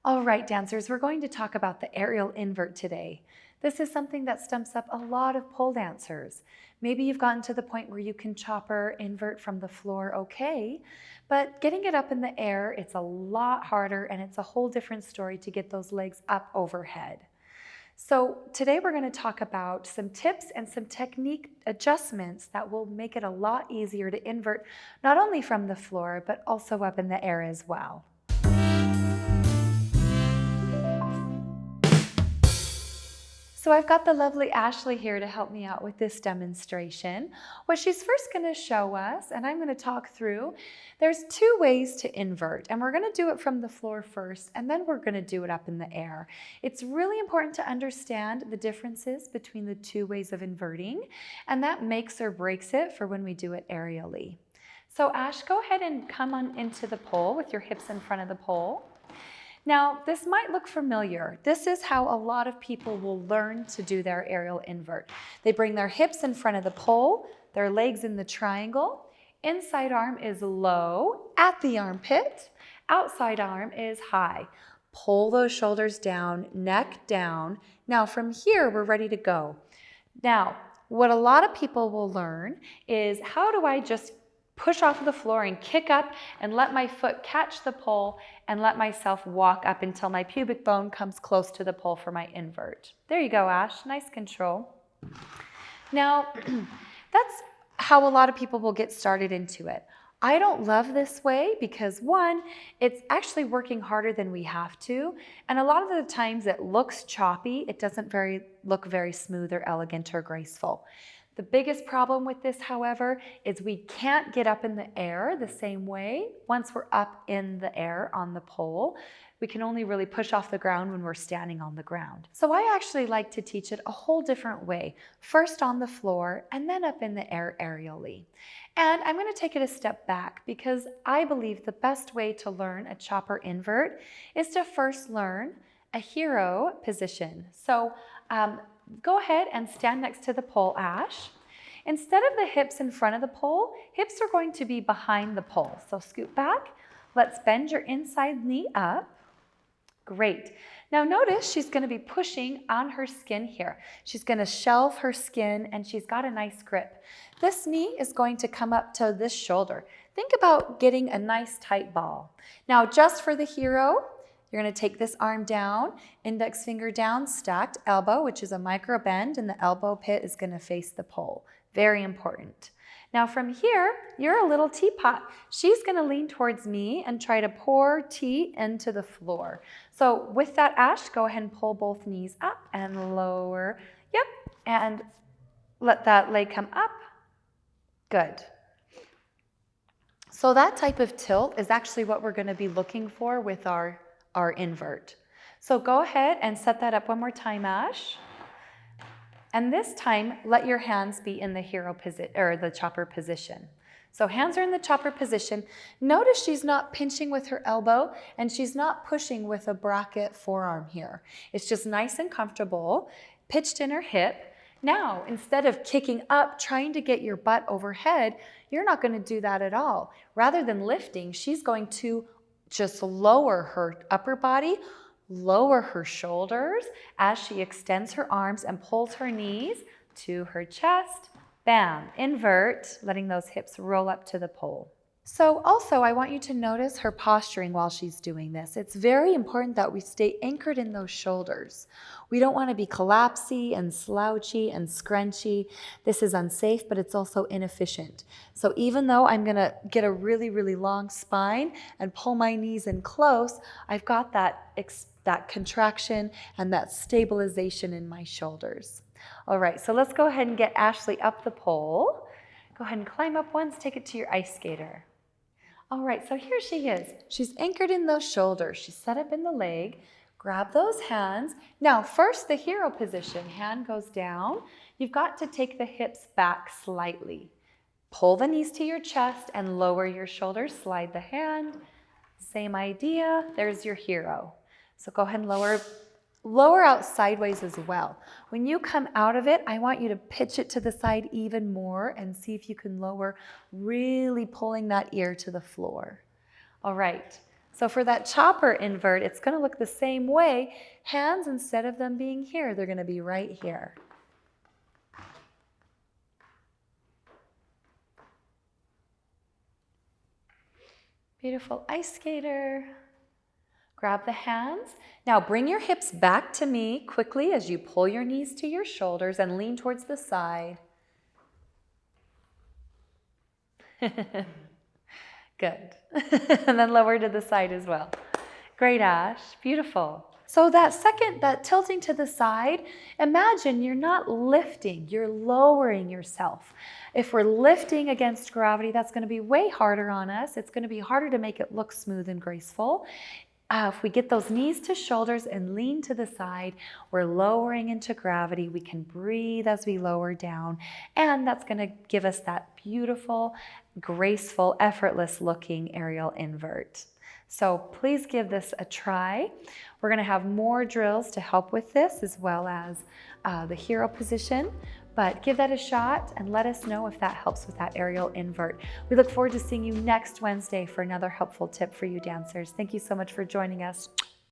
All right, dancers, we're going to talk about the aerial invert today. This is something that stumps up a lot of pole dancers. Maybe you've gotten to the point where you can chopper invert from the floor okay, but getting it up in the air, it's a lot harder and it's a whole different story to get those legs up overhead. So today we're going to talk about some tips and some technique adjustments that will make it a lot easier to invert not only from the floor, but also up in the air as well. So I've got the lovely Ashley here to help me out with this demonstration. What she's first going to show us, and I'm going to talk through, there's two ways to invert, and we're going to do it from the floor first, and then we're going to do it up in the air. It's really important to understand the differences between the two ways of inverting, and that makes or breaks it for when we do it aerially. So Ash, go ahead and come on into the pole with your hips in front of the pole. Now, this might look familiar. This is how a lot of people will learn to do their aerial invert. They bring their hips in front of the pole, their legs in the triangle. Inside arm is low at the armpit. Outside arm is high. Pull those shoulders down, neck down. Now from here, we're ready to go. Now, what a lot of people will learn is, how do I just push off of the floor and kick up and let my foot catch the pole and let myself walk up until my pubic bone comes close to the pole for my invert. There you go, Ash. Nice control. Now, that's how a lot of people will get started into it. I don't love this way because, one, it's actually working harder than we have to, and a lot of the times it looks choppy. It doesn't look very smooth or elegant or graceful. The biggest problem with this, however, is we can't get up in the air the same way. Once we're up in the air on the pole, we can only really push off the ground when we're standing on the ground. So I actually like to teach it a whole different way. First on the floor and then up in the air aerially. And I'm going to take it a step back because I believe the best way to learn a chopper invert is to first learn a hero position. So go ahead and stand next to the pole, Ash. Instead of the hips in front of the pole, hips are going to be behind the pole. So scoot back. Let's bend your inside knee up. Great. Now notice she's going to be pushing on her skin here. She's going to shelve her skin and she's got a nice grip. This knee is going to come up to this shoulder. Think about getting a nice tight ball. Now just for the hero, you're going to take this arm down, index finger down, stacked elbow, which is a micro bend, and the elbow pit is going to face the pole. Very important. Now from here, you're a little teapot. She's going to lean towards me and try to pour tea into the floor. So with that, Ash, go ahead and pull both knees up and lower. Yep, and let that leg come up. Good. So that type of tilt is actually what we're going to be looking for with our invert. So go ahead and set that up one more time, Ash. And this time, let your hands be in the hero position or the chopper position. So hands are in the chopper position. Notice she's not pinching with her elbow and she's not pushing with a bracket forearm here. It's just nice and comfortable, pitched in her hip. Now, instead of kicking up, trying to get your butt overhead, you're not going to do that at all. Rather than lifting, she's going to just lower her upper body, lower her shoulders as she extends her arms and pulls her knees to her chest. Bam, invert, letting those hips roll up to the pole. So also, I want you to notice her posturing while she's doing this. It's very important that we stay anchored in those shoulders. We don't want to be collapsy and slouchy and scrunchy. This is unsafe, but it's also inefficient. So even though I'm going to get a really, really long spine and pull my knees in close, I've got that contraction and that stabilization in my shoulders. All right, so let's go ahead and get Ashley up the pole. Go ahead and climb up once, take it to your ice skater. All right, so here she is. She's anchored in those shoulders. She's set up in the leg. Grab those hands. Now, first the hero position. Hand goes down. You've got to take the hips back slightly. Pull the knees to your chest and lower your shoulders. Slide the hand. Same idea. There's your hero. So go ahead and lower out sideways as well. When you come out of it, I want you to pitch it to the side even more and see if you can lower, really pulling that ear to the floor. All right, So for that chopper invert, it's going to look the same way. Hands, instead of them being here, they're going to be right here. Beautiful ice skater. Grab the hands. Now bring your hips back to me quickly as you pull your knees to your shoulders and lean towards the side. Good. And then lower to the side as well. Great, Ash. Beautiful. So that tilting to the side, imagine you're not lifting, you're lowering yourself. If we're lifting against gravity, that's going to be way harder on us. It's going to be harder to make it look smooth and graceful. If we get those knees to shoulders and lean to the side, we're lowering into gravity. We can breathe as we lower down, and that's going to give us that beautiful, graceful, effortless looking aerial invert. So please give this a try. We're going to have more drills to help with this, as well as the hero position. But give that a shot and let us know if that helps with that aerial invert. We look forward to seeing you next Wednesday for another helpful tip for you dancers. Thank you so much for joining us.